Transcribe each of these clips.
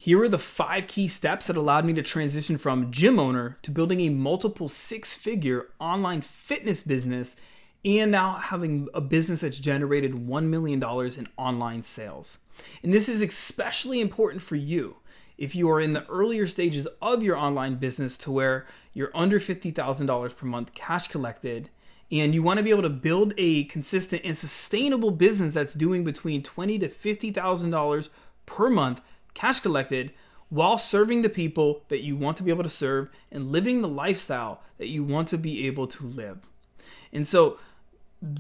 Here are the 5 key steps that allowed me to transition from gym owner to building a multiple 6-figure online fitness business and now having a business that's generated $1 million in online sales. And this is especially important for you if you are in the earlier stages of your online business to where you're under $50,000 per month cash collected and you want to be able to build a consistent and sustainable business that's doing between $20,000 to $50,000 per month cash collected while serving the people that you want to be able to serve and living the lifestyle that you want to be able to live. And so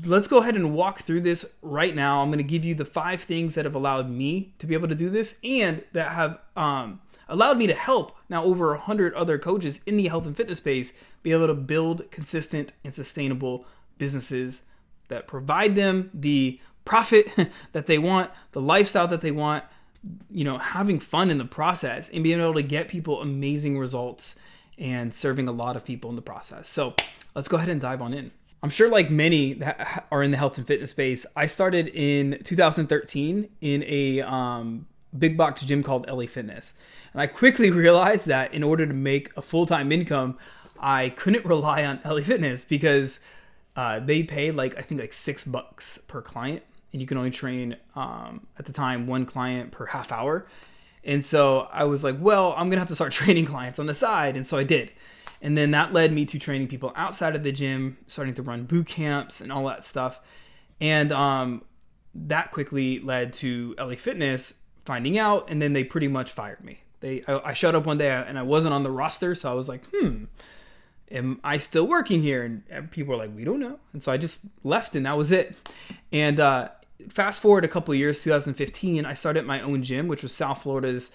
let's go ahead and walk through this right now. I'm going to give you the 5 things that have allowed me to be able to do this and that have allowed me to help now over 100 other coaches in the health and fitness space be able to build consistent and sustainable businesses that provide them the profit that they want, the lifestyle that they want, having fun in the process and being able to get people amazing results and serving a lot of people in the process. So let's go ahead and dive on in. I'm sure like many that are in the health and fitness space, I started in 2013 in a big box gym called LA Fitness. And I quickly realized that in order to make a full-time income, I couldn't rely on LA Fitness because they pay I think $6 per client. And you can only train, at the time, 1 client per half hour. And so I was like, well, I'm going to have to start training clients on the side. And so I did. And then that led me to training people outside of the gym, starting to run boot camps and all that stuff. And that quickly led to LA Fitness finding out. And then they pretty much fired me. I showed up one day and I wasn't on the roster. So I was like, am I still working here? And people were like, we don't know. And so I just left and that was it. And fast forward a couple of years, 2015, I started my own gym, which was South Florida's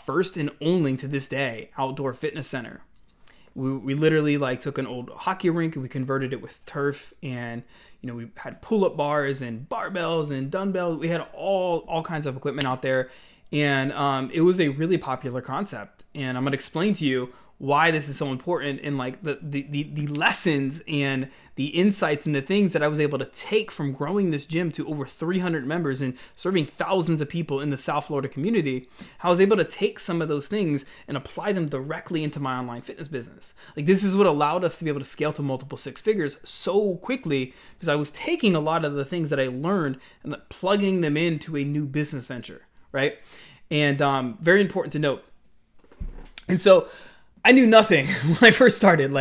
first and only to this day outdoor fitness center. We literally took an old hockey rink and we converted it with turf, and we had pull-up bars and barbells and dumbbells. We had all kinds of equipment out there, and it was a really popular concept. And I'm gonna explain to you why this is so important and the lessons and the insights and the things that I was able to take from growing this gym to over 300 members and serving thousands of people in the South Florida community. I was able to take some of those things and apply them directly into my online fitness business. This is what allowed us to be able to scale to multiple 6 figures so quickly because I was taking a lot of the things that I learned and plugging them into a new business venture, right? And very important to note. And so I knew nothing when I first started.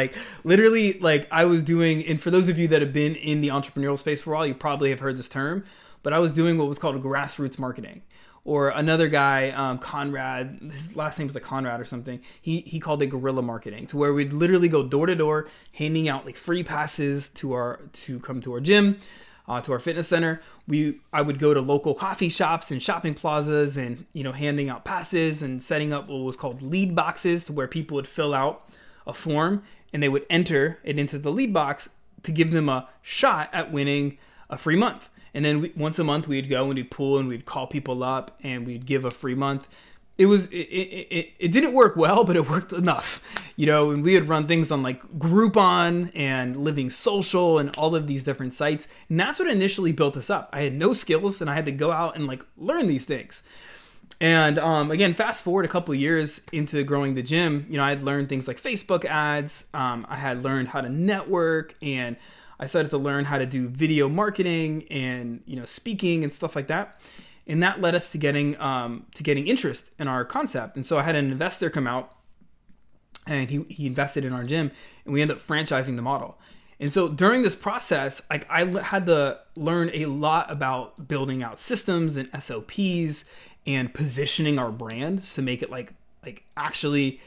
Literally, I was doing, and for those of you that have been in the entrepreneurial space for a while, you probably have heard this term, but I was doing what was called grassroots marketing. Or another guy, Conrad, his last name was Conrad or something, he called it guerrilla marketing, to where we'd literally go door to door, handing out free passes to come to our gym, to our fitness center. I would go to local coffee shops and shopping plazas and, handing out passes and setting up what was called lead boxes, to where people would fill out a form and they would enter it into the lead box to give them a shot at winning a free month. And then once a month we'd go and we'd pull and we'd call people up and we'd give a free month. It didn't work well, but it worked enough, and we would run things on Groupon and Living Social and all of these different sites. And that's what initially built us up. I had no skills and I had to go out and learn these things. And again, fast forward a couple of years into growing the gym, I had learned things like Facebook ads. I had learned how to network, and I started to learn how to do video marketing and, speaking and stuff like that. And that led us to getting interest in our concept. And so I had an investor come out and he invested in our gym, and we ended up franchising the model. And so during this process, I had to learn a lot about building out systems and SOPs and positioning our brands to make it actually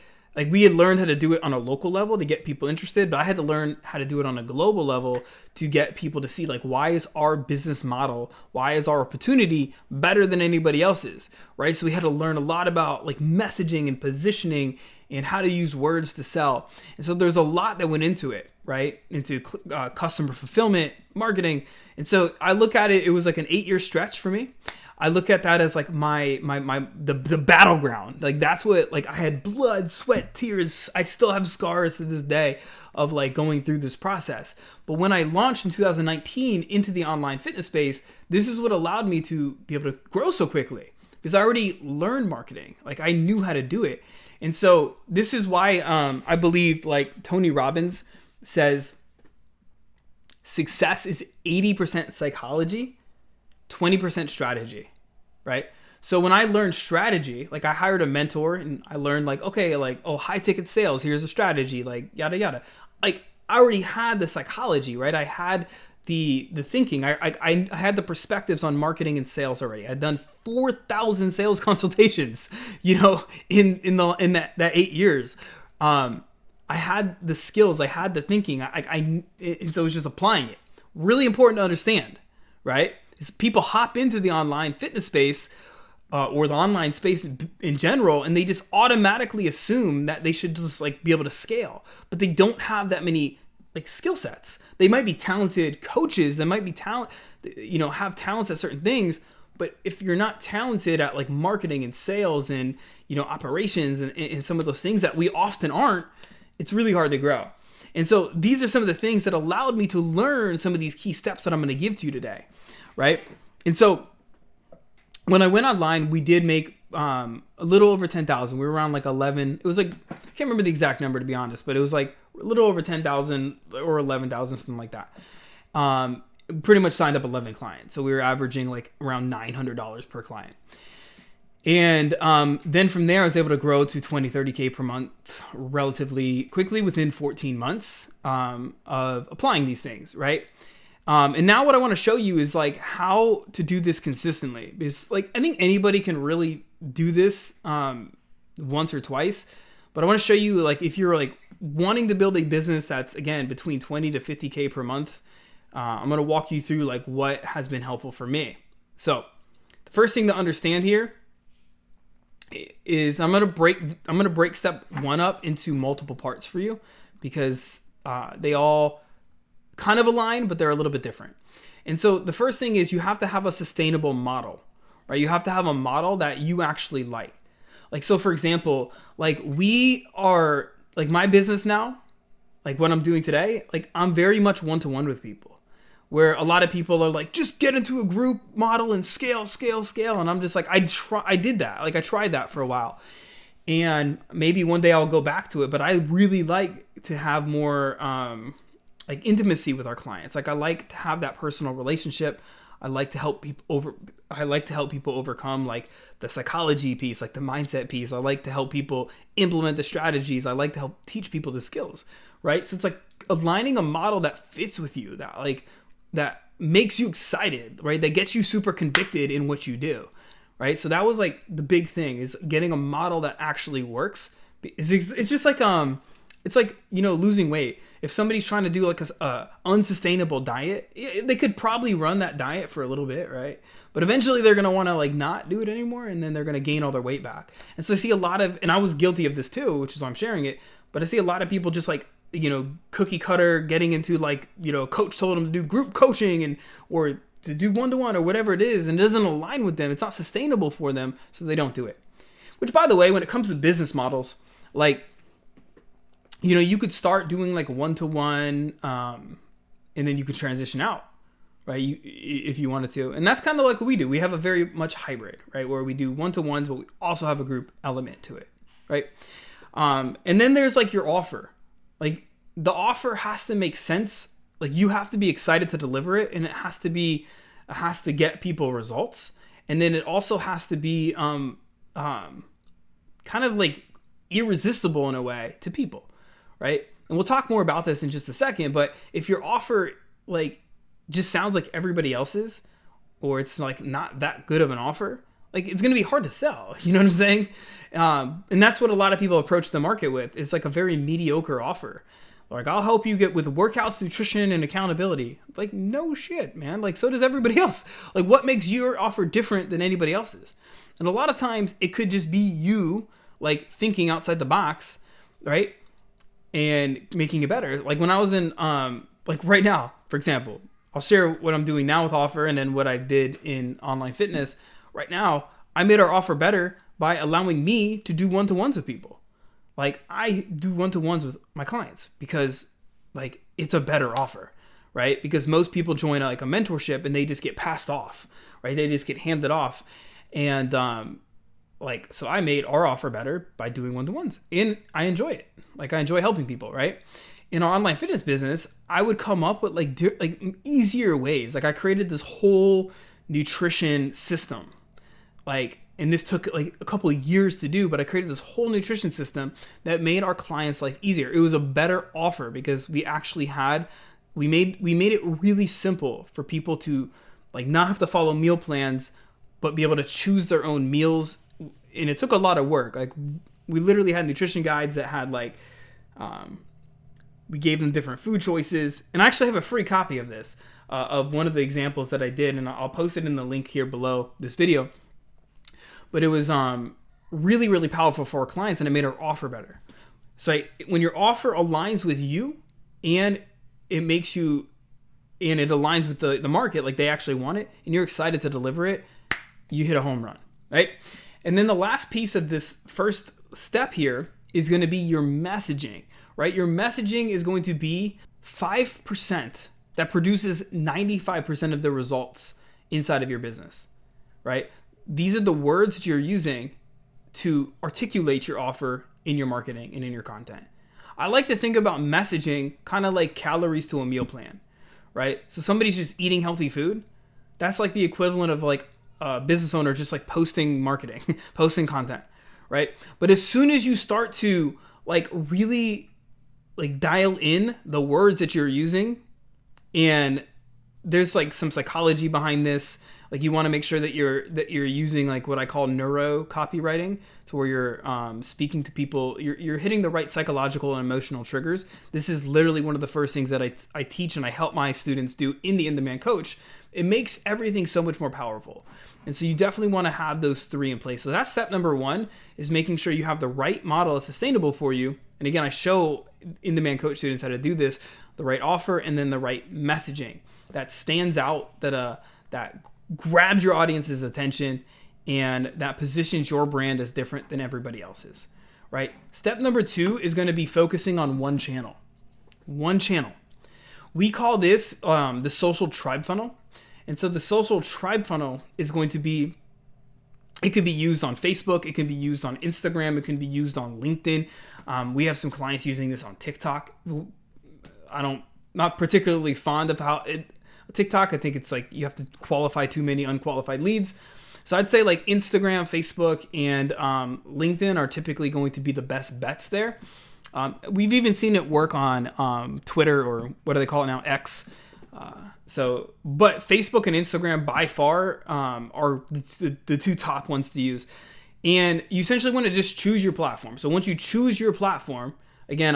we had learned how to do it on a local level to get people interested, but I had to learn how to do it on a global level to get people to see why is our business model, why is our opportunity better than anybody else's, right? So we had to learn a lot about messaging and positioning and how to use words to sell. And so there's a lot that went into it, right? Into customer fulfillment, marketing. And so I look at it, it was an 8-year stretch for me. I look at that as the battleground. That's what, I had blood, sweat, tears. I still have scars to this day of going through this process. But when I launched in 2019 into the online fitness space, this is what allowed me to be able to grow so quickly. because I already learned marketing. Like I knew how to do it. And so this is why I believe like Tony Robbins says success is 80% psychology, 20% strategy, right? So when I learned strategy, like I hired a mentor and I learned like, okay, like, oh, high ticket sales, here's a strategy, like yada, yada. Like I already had the psychology, right? I had the thinking. I had the perspectives on marketing and sales already. I'd done 4,000 sales consultations, in that 8 years. I had the skills, I had the thinking. And so it was just applying it. Really important to understand, right? Is people hop into the online fitness space or the online space in general, and they just automatically assume that they should just like be able to scale, but they don't have that many like skill sets. They might be talented coaches, they might be have talents at certain things, but if you're not talented at like marketing and sales and operations and some of those things that we often aren't, it's really hard to grow. And so these are some of the things that allowed me to learn some of these key steps that I'm going to give to you today, right? And so when I went online, we did make a little over 10,000. We were around like 11. It was like, I can't remember the exact number to be honest, but it was like a little over 10,000 or 11,000, something like that. Pretty much signed up 11 clients. So we were averaging like around $900 per client. And then from there, I was able to grow to 20, 30K per month relatively quickly within 14 months of applying these things, right? And now what I want to show you is like how to do this consistently. Because like I think anybody can really do this once or twice. But I want to show you like if you're like wanting to build a business that's again between 20 to 50K per month, I'm going to walk you through like what has been helpful for me. So the first thing to understand here is I'm going to break step 1 up into multiple parts for you because they all kind of align, but they're a little bit different. And so the first thing is you have to have a sustainable model, right? You have to have a model that you actually like. Like, so for example, like we are like my business now, like what I'm doing today, like I'm very much one-to-one with people where a lot of people are like, just get into a group model and scale. And I'm just like, I did that. Like I tried that for a while and maybe one day I'll go back to it, but I really like to have more, like intimacy with our clients. Like I like to have that personal relationship. I like to help people overcome like the psychology piece, like the mindset piece. I like to help people implement the strategies. I like to help teach people the skills, right? So it's like aligning a model that fits with you, that makes you excited, right? That gets you super convicted in what you do, right? So that was like the big thing is getting a model that actually works. It's just like, it's like, losing weight. If somebody's trying to do like a unsustainable diet, they could probably run that diet for a little bit, right? But eventually they're going to want to like not do it anymore. And then they're going to gain all their weight back. And so I see a lot of, and I was guilty of this too, which is why I'm sharing it. But I see a lot of people just like, cookie cutter getting into like, coach told them to do group coaching or to do one-to-one or whatever it is. And it doesn't align with them. It's not sustainable for them. So they don't do it. Which by the way, when it comes to business models, like, you could start doing like one-to-one and then you could transition out, right? If you wanted to. And that's kind of like what we do. We have a very much hybrid, right? Where we do one-to-ones, but we also have a group element to it, right? And then there's like your offer. Like the offer has to make sense. Like you have to be excited to deliver it and it has to get people results. And then it also has to be kind of like irresistible in a way to people. Right? And we'll talk more about this in just a second, but if your offer like just sounds like everybody else's, or it's like not that good of an offer, like it's going to be hard to sell. You know what I'm saying? And that's what a lot of people approach the market with. It's like a very mediocre offer. Like, I'll help you get with workouts, nutrition, and accountability. Like, no shit, man. Like, so does everybody else. Like, what makes your offer different than anybody else's? And a lot of times it could just be you like thinking outside the box, right? And making it better. Like when I was in, like right now, for example, I'll share what I'm doing now with offer and then what I did in online fitness. Right now, I made our offer better by allowing me to do one-to-ones with people. Like I do one-to-ones with my clients because like it's a better offer, right? Because most people join like a mentorship and they just get passed off, right? They just get handed off. And so I made our offer better by doing one-to-ones, and I enjoy it. Like, I enjoy helping people, right? In our online fitness business, I would come up with like easier ways. Like, I created this whole nutrition system, and this took like a couple of years to do, but I created this whole nutrition system that made our clients' life easier. It was a better offer because we made it really simple for people to like not have to follow meal plans, but be able to choose their own meals. And it took a lot of work. Like, we literally had nutrition guides that had we gave them different food choices. And I actually have a free copy of this, of one of the examples that I did, and I'll post it in the link here below this video. But it was really, really powerful for our clients, and it made our offer better. So when your offer aligns with you, and it makes you, and it aligns with the market, like they actually want it, and you're excited to deliver it, you hit a home run, right? And then the last piece of this first step here is going to be your messaging, right? Your messaging is going to be 5% that produces 95% of the results inside of your business, right? These are the words that you're using to articulate your offer in your marketing and in your content. I like to think about messaging kind of like calories to a meal plan, right? So somebody's just eating healthy food. That's like the equivalent of like a business owner just like posting marketing, posting content, right? But as soon as you start to like really like dial in the words that you're using, and there's like some psychology behind this. Like, you want to make sure that you're using like what I call neuro copywriting, to where you're speaking to people, you're hitting the right psychological and emotional triggers. This is literally one of the first things that I teach and I help my students do in the In-Demand Coach. It makes everything so much more powerful. And so you definitely want to have those three in place. So that's step number one, is making sure you have the right model that's sustainable for you. And again, I show In-Demand Coach students how to do this: the right offer, and then the right messaging that stands out, that grabs your audience's attention, and that positions your brand as different than everybody else's, right? Step number two is going to be focusing on one channel. One channel. We call this the social tribe funnel. And so the social tribe funnel is going to be, it could be used on Facebook, it can be used on Instagram, it can be used on LinkedIn. We have some clients using this on TikTok. Not particularly fond of TikTok. I think it's like you have to qualify too many unqualified leads. So I'd say like Instagram, Facebook, and LinkedIn are typically going to be the best bets there. We've even seen it work on Twitter, or what do they call it now, X. But Facebook and Instagram by far are the two top ones to use. And you essentially want to just choose your platform. So once you choose your platform, again,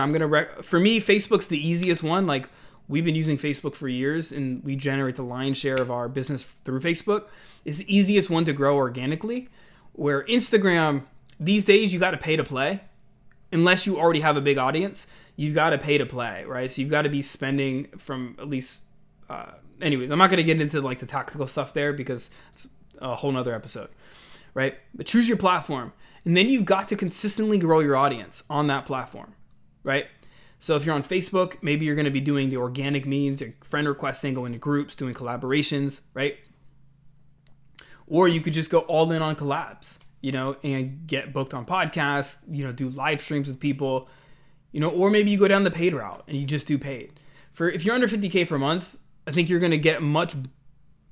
for me, Facebook's the easiest one. Like, we've been using Facebook for years, and we generate the lion's share of our business through Facebook. It's the easiest one to grow organically, where Instagram, these days, you got to pay to play. Unless you already have a big audience, you've got to pay to play, right? So you've got to be spending from at least... anyways, I'm not going to get into like the tactical stuff there because it's a whole nother episode, right? But choose your platform, and then you've got to consistently grow your audience on that platform, right? So if you're on Facebook, maybe you're going to be doing the organic means, friend requesting, going to groups, doing collaborations, right? Or you could just go all in on collabs, and get booked on podcasts, do live streams with people, or maybe you go down the paid route and you just do paid. If you're under 50K per month, I think you're going to get much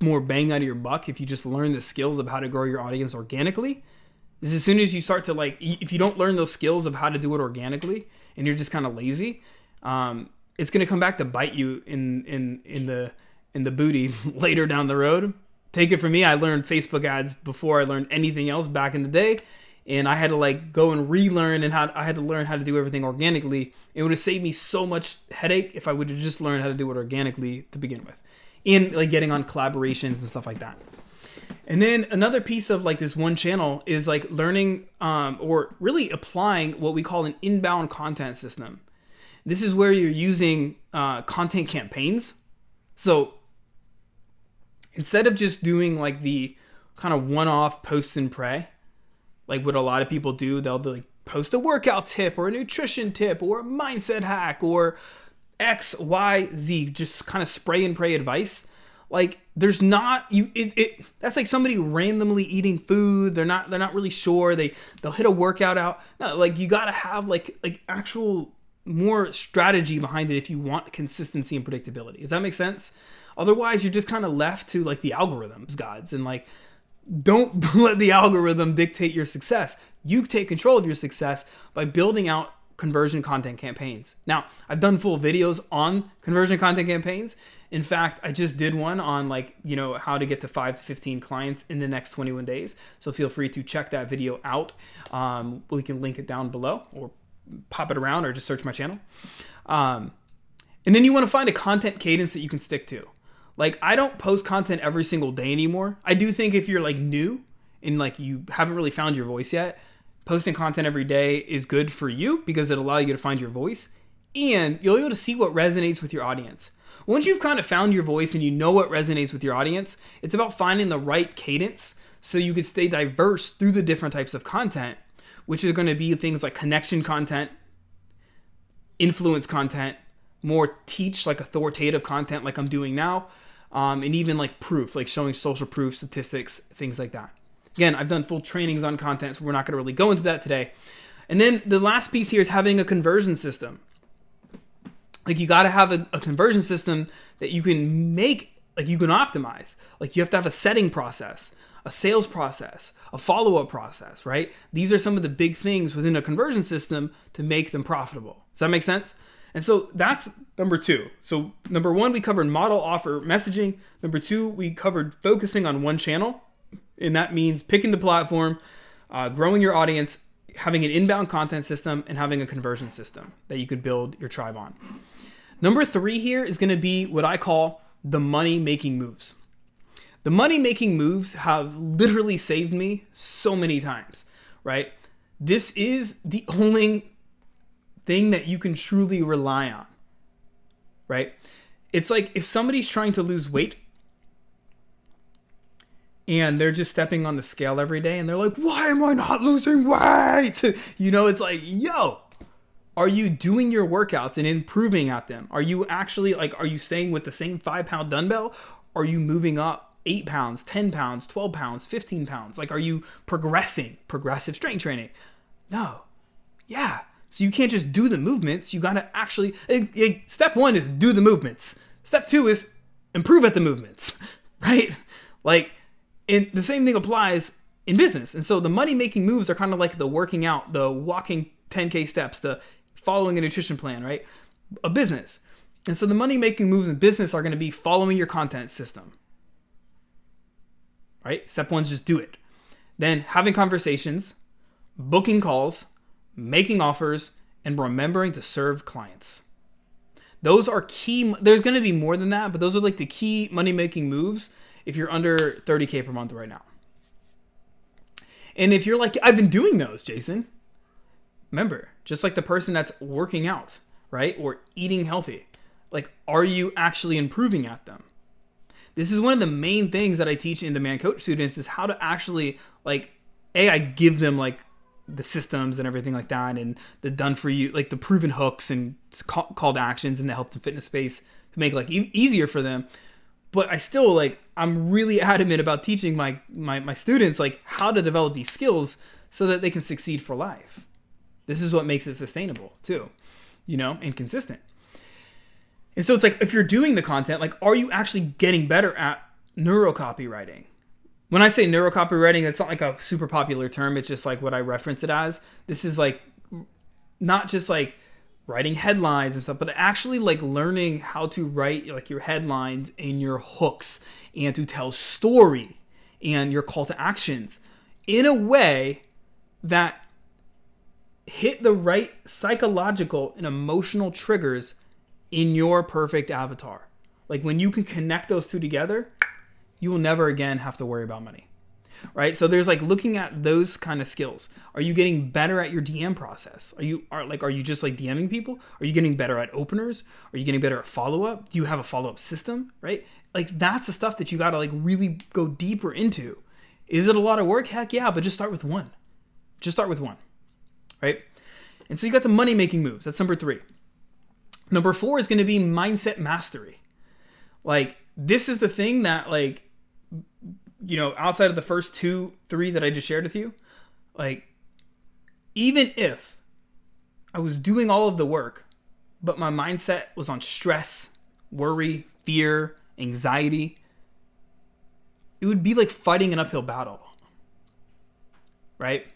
more bang out of your buck if you just learn the skills of how to grow your audience organically. Is as soon as you start to if you don't learn those skills of how to do it organically, and you're just kind of lazy, it's going to come back to bite you in the booty later down the road. Take it from me, I learned Facebook ads before I learned anything else back in the day, and I had to go and relearn, and I had to learn how to do everything organically. It would have saved me so much headache if I would have just learned how to do it organically to begin with, and getting on collaborations and stuff like that. And then another piece of this one channel is learning or really applying what we call an inbound content system. This is where you're using content campaigns. So instead of just doing the kind of one-off post and pray, like what a lot of people do, they'll post a workout tip or a nutrition tip or a mindset hack or X, Y, Z, just kind of spray and pray advice. Like there's not that's like somebody randomly eating food. They're not really sure. They'll hit a workout out. No, like you got to have like actual more strategy behind it if you want consistency and predictability. Does that make sense? Otherwise, you're just kind of left to like the algorithms gods, and like don't let the algorithm dictate your success. You take control of your success by building out conversion content campaigns. Now, I've done full videos on conversion content campaigns. In fact, I just did one on like, how to get to 5 to 15 clients in the next 21 days. So feel free to check that video out. We can link it down below or pop it around or just search my channel. And then you want to find a content cadence that you can stick to. Like I don't post content every single day anymore. I do think if you're like new and like you haven't really found your voice yet, posting content every day is good for you because it'll allow you to find your voice and you'll be able to see what resonates with your audience. Once you've kind of found your voice and you know what resonates with your audience, it's about finding the right cadence so you can stay diverse through the different types of content, which are going to be things like connection content, influence content, more teach like authoritative content like I'm doing now, and even like proof, like showing social proof, statistics, things like that. Again, I've done full trainings on content, so we're not going to really go into that today. And then the last piece here is having a conversion system. Like you got to have a conversion system that you can make, like you can optimize. Like you have to have a setting process, a sales process, a follow-up process, right? These are some of the big things within a conversion system to make them profitable. Does that make sense? And so that's number 2. So number 1, we covered model offer messaging. Number 2, we covered focusing on one channel. And that means picking the platform, growing your audience, having an inbound content system, and having a conversion system that you could build your tribe on. Number 3 here is going to be what I call the money-making moves. The money-making moves have literally saved me so many times, right? This is the only thing that you can truly rely on, right? It's like if somebody's trying to lose weight and they're just stepping on the scale every day and they're like, why am I not losing weight? It's like, yo, are you doing your workouts and improving at them? Are you actually are you staying with the same 5-pound dumbbell? Are you moving up 8 pounds, 10 pounds, 12 pounds, 15 pounds? Like, are you progressive strength training? No. Yeah. So you can't just do the movements. You got to actually, step 1 is do the movements. Step 2 is improve at the movements, right? And the same thing applies in business. And so the money-making moves are kind of like the working out, the walking 10K steps, the following a nutrition plan, right? A business. And so the money-making moves in business are going to be following your content system, right? Step 1 is just do it. Then having conversations, booking calls, making offers, and remembering to serve clients. Those are key. There's going to be more than that, but those are like the key money-making moves if you're under 30K per month right now. And if you're like, I've been doing those, Jason, remember, just like the person that's working out, right? Or eating healthy, like, are you actually improving at them? This is one of the main things that I teach in-demand coach students is how to actually I give them the systems and everything like that and the done for you, like the proven hooks and call to actions in the health and fitness space to make easier for them. But I still I'm really adamant about teaching my students how to develop these skills so that they can succeed for life. This is what makes it sustainable too, and consistent. And so it's if you're doing the content, are you actually getting better at neuro copywriting? When I say neuro copywriting, that's not a super popular term. It's just what I reference it as. This is not just writing headlines and stuff, but actually learning how to write your headlines and your hooks and to tell story and your call to actions in a way that hit the right psychological and emotional triggers in your perfect avatar. When you can connect those two together, you will never again have to worry about money, right? So there's looking at those kind of skills. Are you getting better at your DM process? Are you just DMing people? Are you getting better at openers? Are you getting better at follow-up? Do you have a follow-up system, right? That's the stuff that you got to really go deeper into. Is it a lot of work? Heck yeah, but just start with one. Right? And so you got the money-making moves. That's number 3. Number 4 is going to be mindset mastery. this is the thing that, like, outside of the first 2-3 that I just shared with you, like, even if I was doing all of the work, but my mindset was on stress, worry, fear, anxiety, it would be like fighting an uphill battle, right?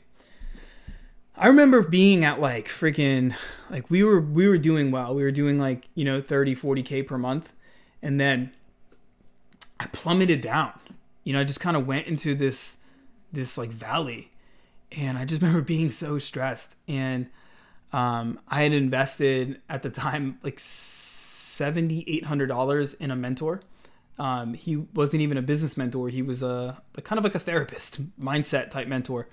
I remember being at like freaking, like we were doing well. We were doing like, 30, 40K per month. And then I plummeted down. I just kind of went into this like valley, and I just remember being so stressed. And I had invested at the time like $700-800 in a mentor. He wasn't even a business mentor. He was a kind of like a therapist, mindset type mentor.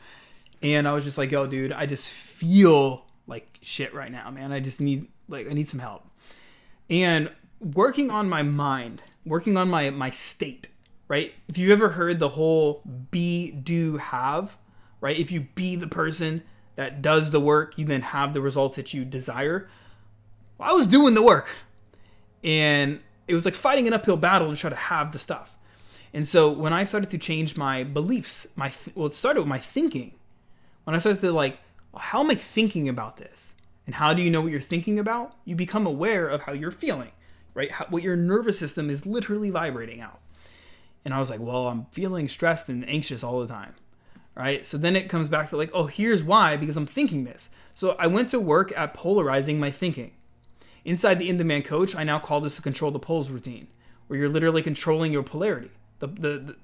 And I was just like, yo, dude, I just feel like shit right now, man. I need some help. And working on my mind, working on my state, right? If you've ever heard the whole be, do, have, right? If you be the person that does the work, you then have the results that you desire. Well, I was doing the work, and it was like fighting an uphill battle to try to have the stuff. And so when I started to change my beliefs, it started with my thinking. When I started to like, how am I thinking about this? And how do you know what you're thinking about? You become aware of how you're feeling, right? What your nervous system is literally vibrating out. And I was like, well, I'm feeling stressed and anxious all the time, right? So then it comes back to like, oh, here's why, because I'm thinking this. So I went to work at polarizing my thinking. Inside the in-demand coach, I now call this the control the poles routine, where you're literally controlling your polarity,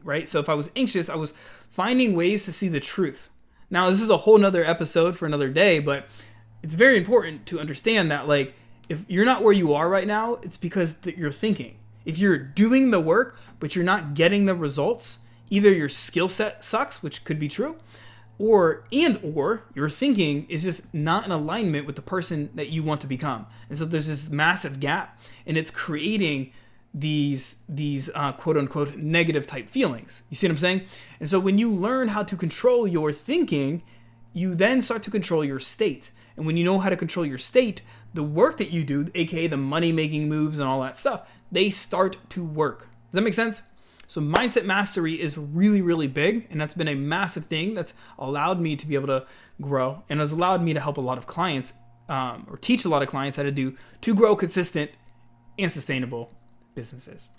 right? So if I was anxious, I was finding ways to see the truth. Now, this is a whole nother episode for another day, but it's very important to understand that, like, if you're not where you are right now, it's because you're thinking. If you're doing the work, but you're not getting the results, either your skill set sucks, which could be true, or your thinking is just not in alignment with the person that you want to become. And so there's this massive gap, and it's creating these quote unquote negative type feelings. You see what I'm saying? And so when you learn how to control your thinking, you then start to control your state. And when you know how to control your state, the work that you do, aka the money making moves and all that stuff, they start to work. Does that make sense? So mindset mastery is really, really big, and that's been a massive thing that's allowed me to be able to grow, and has allowed me to help a lot of clients, or teach a lot of clients how to grow consistent and sustainable businesses.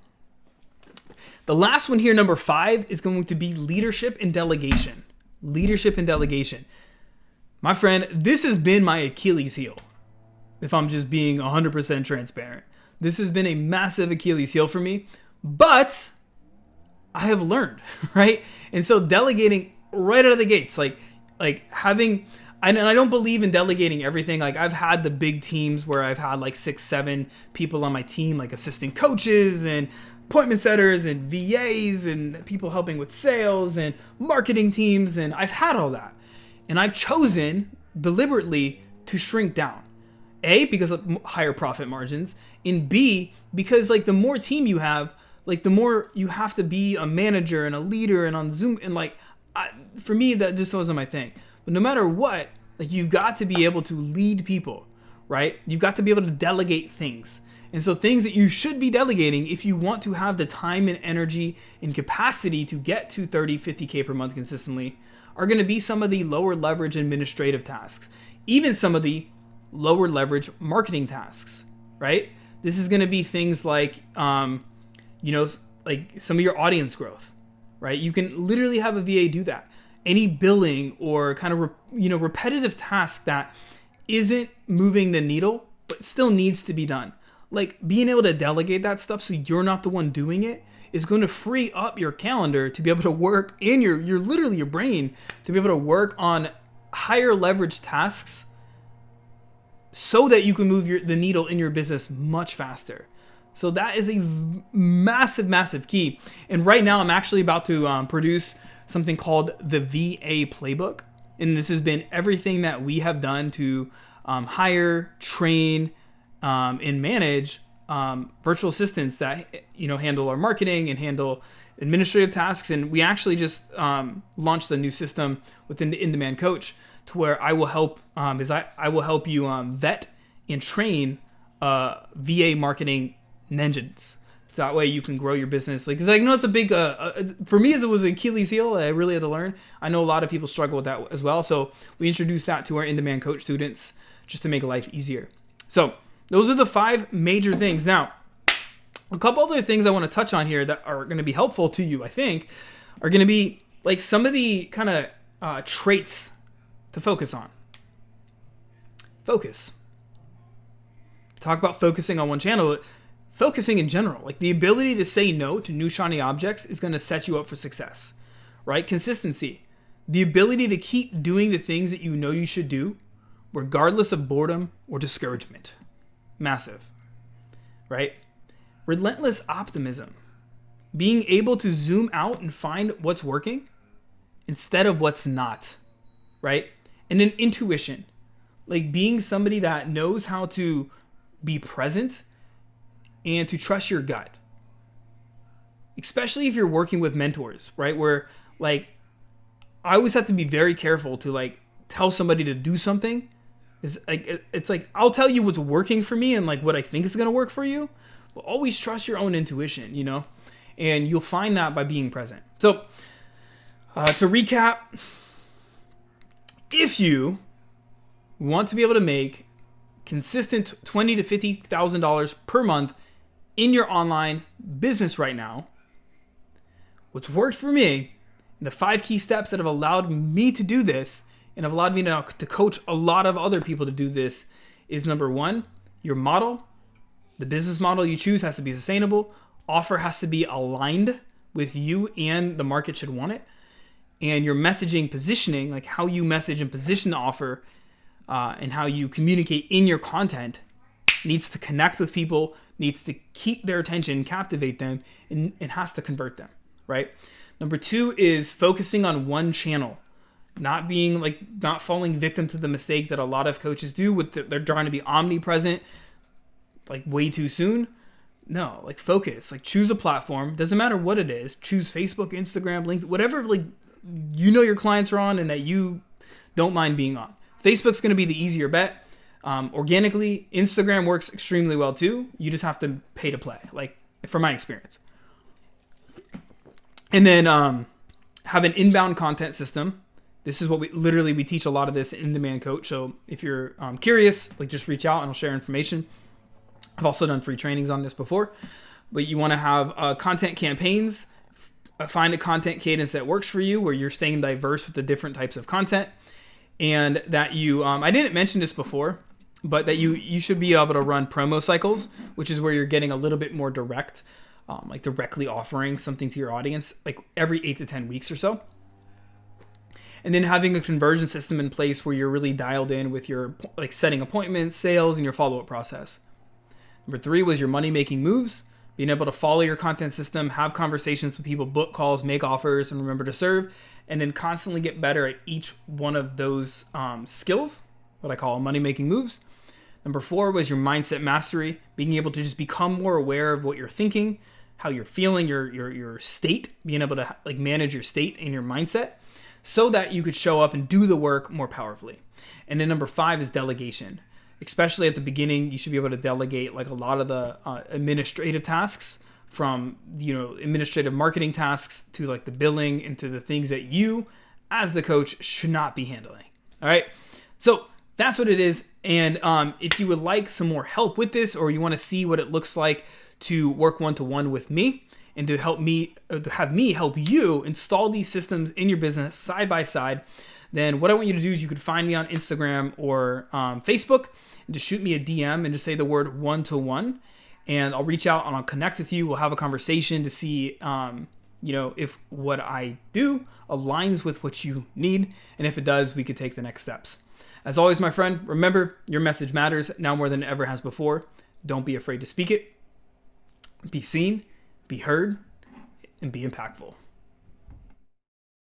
The last one here, number 5, is going to be leadership and delegation. Leadership and delegation. My friend, this has been my Achilles heel, if I'm just being 100% transparent. This has been a massive Achilles heel for me, but I have learned, right? And so delegating right out of the gates, like having, and I don't believe in delegating everything. Like, I've had the big teams where I've had like 6-7 people on my team, like assistant coaches and appointment setters and VAs and people helping with sales and marketing teams. And I've had all that. And I've chosen deliberately to shrink down. A, because of higher profit margins, and B, because like the more team you have, like the more you have to be a manager and a leader and on Zoom. And like, for me, that just wasn't my thing. But no matter what, like, you've got to be able to lead people, right? You've got to be able to delegate things. And so things that you should be delegating if you want to have the time and energy and capacity to get to 30, 50K per month consistently are going to be some of the lower leverage administrative tasks, even some of the lower leverage marketing tasks, right? This is going to be things like, like some of your audience growth, right? You can literally have a VA do that. Any billing or kind of, repetitive task that isn't moving the needle, but still needs to be done. Like, being able to delegate that stuff so you're not the one doing it is going to free up your calendar to be able to work in your literally your brain to be able to work on higher leverage tasks so that you can move the needle in your business much faster. So that is a massive, massive key. And right now I'm actually about to produce something called the VA Playbook. And this has been everything that we have done to hire, train, and manage virtual assistants that handle our marketing and handle administrative tasks. And we actually just launched a new system within the in-demand coach to where I will help I will help you vet and train VA marketing engines. So that way you can grow your business. Like, 'cause I know it's a big, for me, it was an Achilles heel that I really had to learn. I know a lot of people struggle with that as well. So we introduced that to our in-demand coach students just to make life easier. So those are the 5 major things. Now, a couple other things I want to touch on here that are going to be helpful to you, I think, are going to be like some of the kind of traits to focus on. Focus. Talk about focusing on one channel. Focusing in general, like the ability to say no to new shiny objects is going to set you up for success, right? Consistency, the ability to keep doing the things that you know you should do, regardless of boredom or discouragement. Massive, right? Relentless optimism, being able to zoom out and find what's working instead of what's not, right? And then intuition, like being somebody that knows how to be present and to trust your gut, especially if you're working with mentors, right? Where like, I always have to be very careful to like tell somebody to do something. It's like, I'll tell you what's working for me and like what I think is going to work for you, but always trust your own intuition, you know? And you'll find that by being present. So to recap, if you want to be able to make consistent $20,000 to $50,000 per month in your online business right now, what's worked for me, the 5 key steps that have allowed me to do this and have allowed me to coach a lot of other people to do this is number 1, your model. The business model you choose has to be sustainable. Offer has to be aligned with you and the market should want it. And your messaging positioning, like how you message and position the offer and how you communicate in your content, needs to connect with people, needs to keep their attention, captivate them, and has to convert them, right? Number 2 is focusing on one channel, not falling victim to the mistake that a lot of coaches do they're trying to be omnipresent, like way too soon. No, like focus, like choose a platform. Doesn't matter what it is. Choose Facebook, Instagram, LinkedIn, whatever like you know your clients are on and that you don't mind being on. Facebook's going to be the easier bet. Organically, Instagram works extremely well too. You just have to pay to play, like from my experience. And then have an inbound content system. This is what we teach a lot of this in Demand Coach. So if you're curious, like just reach out and I'll share information. I've also done free trainings on this before, but you want to have content campaigns, find a content cadence that works for you where you're staying diverse with the different types of content, and that you, I didn't mention this before, but that you should be able to run promo cycles, which is where you're getting a little bit more direct, like directly offering something to your audience, like every 8 to 10 weeks or so. And then having a conversion system in place where you're really dialed in with your like setting appointments, sales, and your follow-up process. Number 3 was your money-making moves, being able to follow your content system, have conversations with people, book calls, make offers, and remember to serve, and then constantly get better at each one of those skills, what I call money-making moves. Number 4 was your mindset mastery, being able to just become more aware of what you're thinking, how you're feeling, your state, being able to like manage your state and your mindset so that you could show up and do the work more powerfully. And then number 5 is delegation. Especially at the beginning, you should be able to delegate like a lot of the administrative tasks, from administrative marketing tasks to like the billing and to the things that you as the coach should not be handling. All right. So that's what it is. And if you would like some more help with this, or you want to see what it looks like to work one-to-one with me and to have me help you install these systems in your business side by side, then what I want you to do is you could find me on Instagram or Facebook and just shoot me a DM and just say the word one-to-one, and I'll reach out and I'll connect with you. We'll have a conversation to see, if what I do aligns with what you need. And if it does, we could take the next steps. As always, my friend, remember, your message matters now more than it ever has before. Don't be afraid to speak it. Be seen, be heard, and be impactful.